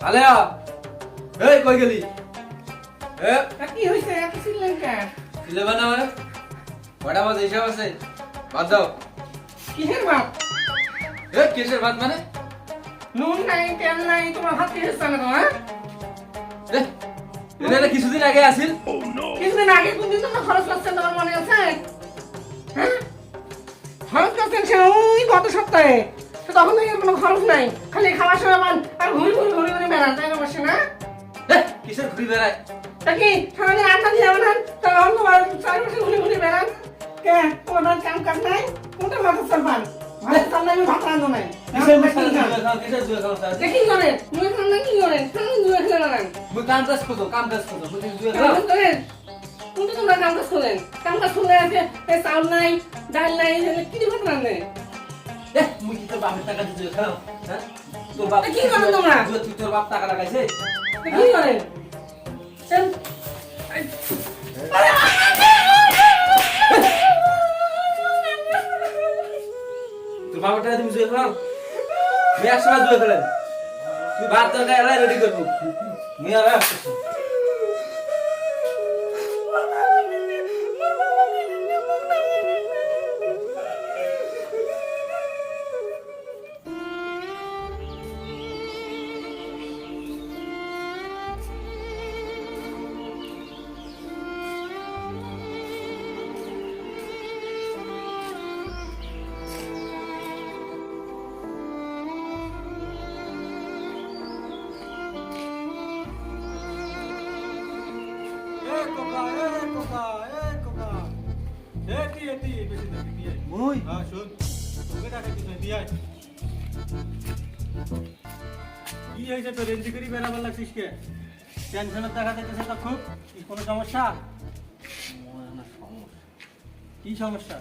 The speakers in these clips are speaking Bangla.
আলেয়া এই কই গেলি এ কি হইছে এত সিলেন কেন সিলেবা না মানে কয়টা বাজে হিসাব আছে বাদ দাও কিসের ভাত এ কিসের ভাত মানে নুন নাই তেল নাই তোমার ভাত কি হচ্ছে না তোমার এ এটা কিছুদিন আগে আসিল কিছুদিন আগে কোনদিন তোমরা খরচ করছেন তোমার মনে আছে হ্যাঁ খরচ করছেন সে ওই গত সপ্তাহে তো তখন থেকে কোনো খরচ নাই খালি খাওয়ার সময় মান আর ঘুরি বেড়ান তাই না বসে না এ কিসের ঘুরি বেড়ায় তা কি সারাদিন আড্ডা দিয়ে যাবেন তখন তোমার চারপাশে ঘুরি বেড়ান কে তোমার কাম কাজ নাই কোনটা ভাত চলবান ভাত চাল নাই ভাত রান্ধো নাই কিসের জুয়ে খাও স্যার কি করেন মুই খান না কি করেন খান জুয়ে খেলে না মুই কাম কাজ করো মুই জুয়ে খাও কাম করেন কোনটা তোমরা কাম কাজ করেন কাম কাজ করলে আছে এই চাউল নাই ডাল নাই কি দিব রান্ধে এ মুই কি তোর বাপের টাকা দিয়ে জুয়ে খাও হ্যাঁ তোর বাপ কি করেন তোমরা তুই তোর বাপ টাকা লাগাইছে কি করেন তোর বাপের টাকা তুমি জুয়ে খাও আমি একশো জুয়ে খেলেন তুই ভাত তরকারি এলাই রেডি করবো আমি আর আসতেছি কি সমস্যা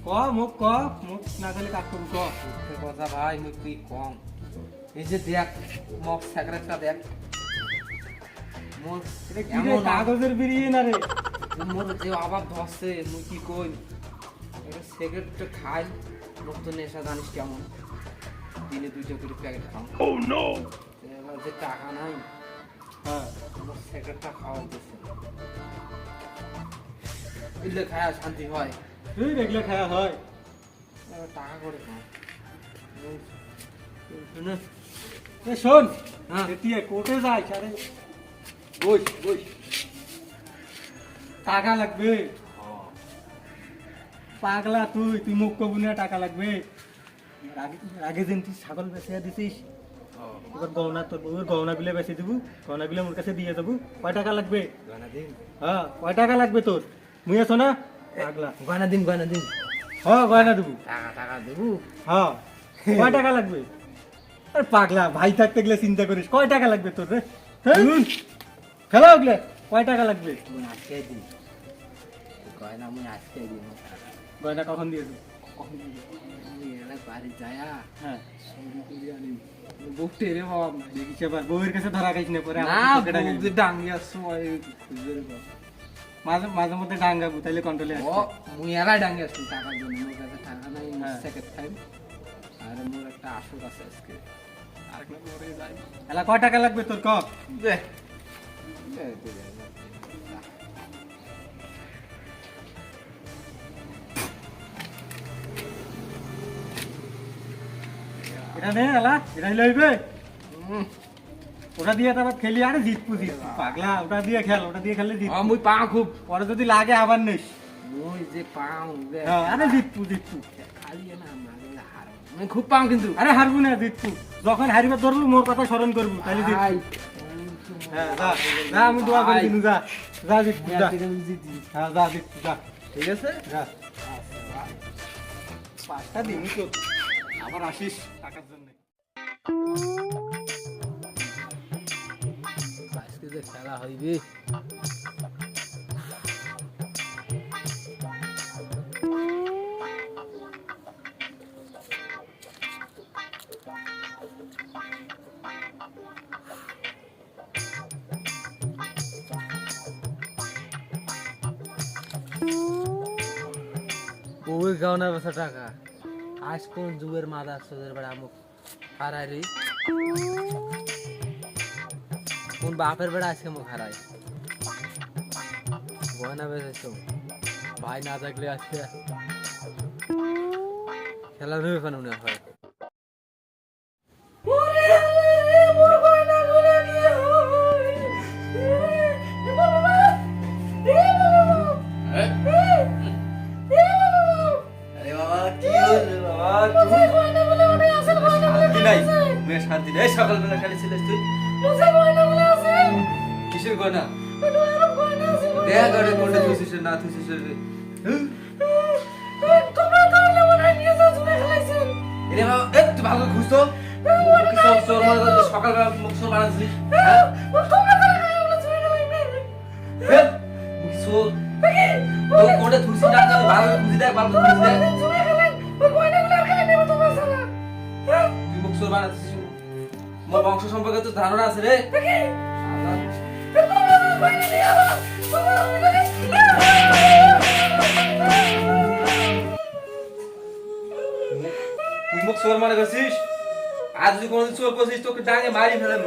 ক মুখ না খেলে কাজ করবো কথা ভাই মুই তুই কম এই যে দেখ মক সেক্রেটটা দেখ মোর কাগজের বেরিয়ে না রে মোর যে অভাব ধরছে মুই কি কই এটা সিগারেটটা খাই মোর তো নেশা জানিস কেমন দিনে 2টা করে প্যাকেট খাও ও নো এবার যে টাকা নাই হ্যাঁ মোর সিগারেটটা খাওয়া দিচ্ছে ইলে খায়া শান্তি হয় তুই দেখলে খায়া হয় এবার টাকা করে খাও শোন হ্যাঁ। তুই কোর্টে যাই আরে বস টাকা লাগবে পাগলা তুই মুখ কবু না টাকা লাগবে আগে দিন তুই ছাগল বেঁচে দিছিস এবার গহনা তোর বউয়ের গহনা গুলো বেঁচে দেবো গহনা গুলো মোর কাছে দিয়ে দেবো কয় টাকা লাগবে হ্যাঁ কয় টাকা লাগবে তোর মুই আছো না পাগলা গয়না দিন হ্যাঁ গয়না দেবো টাকা দেবো হ্যাঁ কয় টাকা লাগবে আরে পাগলা ভাই থাকতে গেলে চিন্তা করিস কয় টাকা লাগবে তোর রে খেলা ওগুলো কয় টাকা লাগবে মুই আজকে দিন গয়না মুই আজকে দিন গয়না কখন দিয়ে দেবো মুই এলা বাড়ি যায়া হ্যাঁ সঙ্গী করে আনি বুকটে রে বাবা দেখিস এবার বউয়ের কাছে ধরা খাইস না পরে না আমার পকেটে বুক ডাঙ্গিয়ার সময় খুঁজে রে বাবা মাঝে মাঝে মধ্যে ডাঙ্গাবো তাইলে কন্ট্রোলে ও মুই এলা ডাঙ্গিয়ার শুন টাকার জন্য মোর কাছে টাকা নাই হ্যাঁ। সেকেন্ড টাইম আর মোর একটা আসর আছে আজকে আরেকটা পরে যাই এলা কয় টাকা লাগবে তোর ক দে এটা নে এলা এটা লইবে ওটা দিয়ে তারপর খেলি আরে জিতবো পাগলা ওটা দিয়ে খেল ওটা দিয়ে খেললে জিত মুই পা খুব পরে যদি লাগে আবার নিস মুই যে পাও রে হ্যাঁ আরে জিতবো খালি না মাঝে হার আমি খুব পাও কিন্তু আরে হারবো না জিতবো যখন হারিবার ধরবো মোর কথা স্মরণ করবো তাহলে জিতবো ভাই হ্যাঁ যা যা আমি দোয়া করে দিনু যা যা জিতবো যা হ্যাঁ যা জিতবো যা ঠিক আছে যা 5টা দিনই তো আবার আসিস টাকার জন্য আজকে যে খেলা হইবে বউয়ের গাওনা বেচা টাকা আজ কোন যুগের মাদা সোদের বেড়া আমুক হারাই রে কোন বাপের বেড়া আজকে মুখ হারাই গয়না বেঁচেছো ভাই না থাকলে আজকে খেলা রয়ে ফেলো না হয় ওরে আল্লাহ রে, মোর গয়নাগুলো কি হবে? বাবা, আরে বাবা কি হলো বাবা মোর গয়নাগুলো ওঠে, আসল গয়নাগুলো শান্তি নাই মেয়ে শান্তি নেই সকালবেলা খালি ছিলিস তুই মোর গয়নাগুলো আছে। কিসের গয়না ওটা এরকম গয়না আছে, দেয়া করে কোনটা থুইছিস না থুইছিস তোমরা তাহলে মনে হয় নিয়ে যাও, চুলে খেলাইছেন। এরে বাবা একটু ভালো খুঁজতো কিছু চোর মারা সকালবেলা মুখ চোর মারাছিস হ্যাঁ তোমরা তাহলে খাই বলে চুলে খেলাইবেন। মুখ চোর তুই কোনটা থুইছিস না তুই ভালো খুঁজে দেখ ভালো খুঁজে দেখ চুলে খেলেন, ওই গয়নাগুলো আর খাই নেবো তোমার সারা। তুই মুখ চোর বানাচ্ছিস মোর বংশ সম্পর্কে তো ধারণা আছে রে তুই মুখ চোর মানে করছিস আজ যদি কোনোদিন চোর করছিস তোকে ডাঙে মারি ফেলাম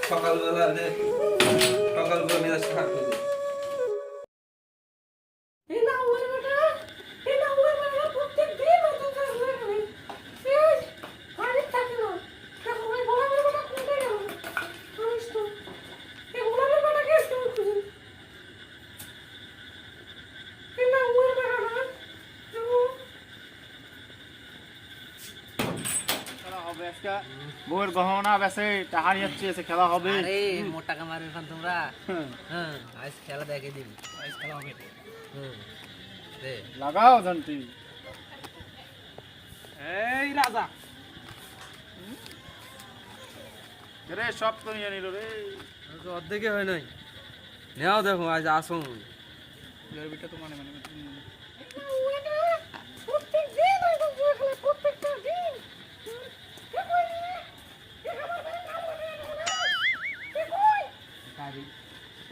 সকালবেলা মেজাজ খারাপ করে দিস। এই না ওর বেটা, এই না ওর বেটা, প্রত্যেকদিন নতুন কাজ হয়ে গেলে। এই, বাড়ির থাকে না। দেখো, ওই গোলামের বেটা কোথায় গেল? জানিস তো, এই গোলামের বেটাকে আজকে আমি খুঁজি। এই না ওর বেটা না, দেখো। খেলা হবে আজকে বউয়ের গহনা বেচে টাকা নিয়ে যাচ্ছে খেলা হবে আরে মোট টাকা মারবে ফান তোমরা হ্যাঁ আজ খেলা দেখে দিবি আজ খেলা হবে হুম দে লাগাও ঘন্টি এই রাজা, রে সব তো নিয়ে নিল রে তো অর্ধেকে হয় নাই নেও দেখো আজ আসুন বিটা তো মানে মানে প্রত্যেকদিন একদম জুয়া খেলে, প্রত্যেকটা দিন। এ কই রে? এ আমার বাড়ির নাম বলে না। এ কই?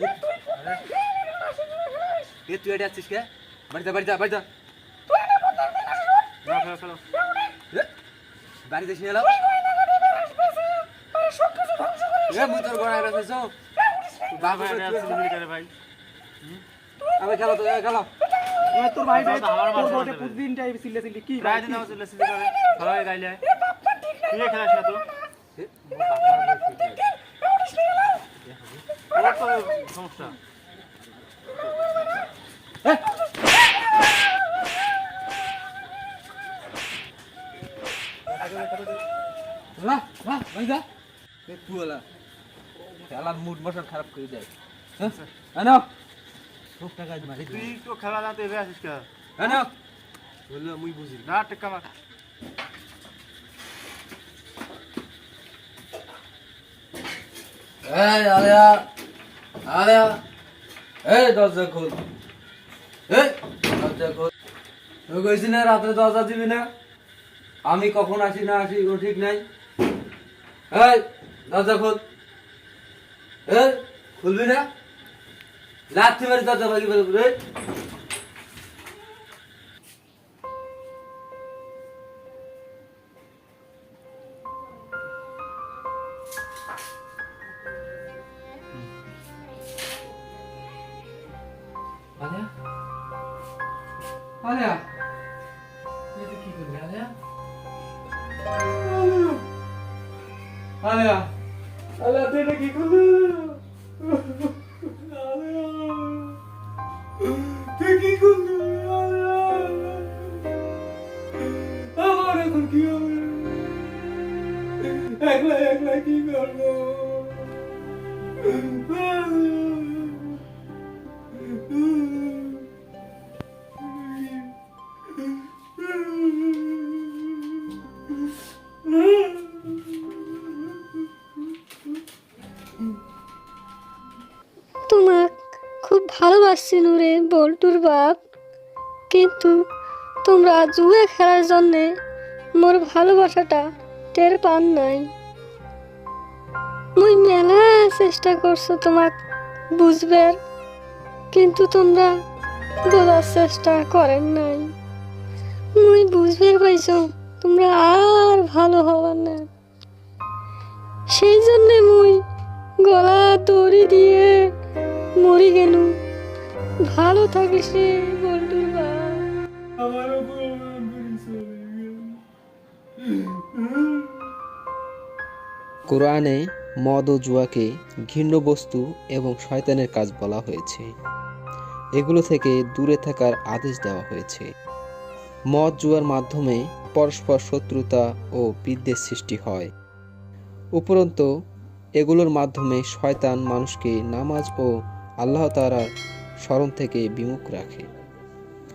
এ তুই প্রত্যেকদিন এরকম আসে জুয়া খেলিস? এ তুই এটা আছিস কে বাড়িতে তুই এটা প্রত্যেকদিন আসিস না? খেলা খেলা বাড়িতে শুনে এলাম তুই গয়নাগাটি বেরাস বেচে, আরে সব কিছু ধ্বংস করিস। মুই তোর গড়ায় বেসেছ বাবা ভাই আমি খেলো তো খেলো তোর ভাই আমার মার সাথে প্রতিদিন টাইপ সিলে সিলে কি গায় দিন আমার সিলে সিলে করে খেলা গাইলে এ বাপটা ঠিক নাই। তুই খেলাস না তো প্রত্যেকদিন উড়িস নিয়ে এলাম। ওর তো সমস্যা খেলার মুড মশন খারাপ করে দেয় আনো খুব টাকা মারি তুই তো খেলা জানতে এবে আসিস কে আনো বললো মুই বুঝি না টাকা মার এই আলেয়া এই দরজা খোল এই দরজা খোল তুই কইছি না রাতে দরজা দিবি না আমি কখন আসি না আসি কোনো ঠিক নাই এই দরজা খোল এই খুলবি না লাথি মারি দরজা ভাগি ফেলবো রে আলেয়া আলেয়া এটা কি করবি আলেয়া আলেয়া আলেয়া তুই এটা কি করলি আলেয়া তুই কি করলি আলেয়া আমার এখন কি হবে একলা একলা কি করবো তোমাক খুব ভালোবাসছিল রে বল্টুর বাপ, কিন্তু তোমরা জুয়ে খেলার জন্যে মোর ভালোবাসাটা টের পান নাই। মুই মেলা চেষ্টা করছো তোমাক বুঝবার, কিন্তু তোমরা বোঝার চেষ্টা করেন নাই। মুই বুঝবার পাইছো তোমরা আর ভালো হবার না। সেই জন্যে মুই গলা দড়ি দিয়ে মরি গেল। ভালো থাকিস রে বল্টুর বাপ। আমারও প্রমাণ করেছে। কোরআনে মদ ও জুয়াকে ঘৃণ্য বস্তু এবং শয়তানের কাজ বলা হয়েছে। এগুলো থেকে দূরে থাকার আদেশ দেওয়া হয়েছে। মদ জুয়ার মাধ্যমে পরস্পর শত্রুতা ও বিদ্বেষ সৃষ্টি হয়। উপরন্তু এগুলোর মাধ্যমে শয়তান মানুষকে নামাজ ও আল্লাহ তাআলার স্মরণ থেকে বিমুখ রাখে।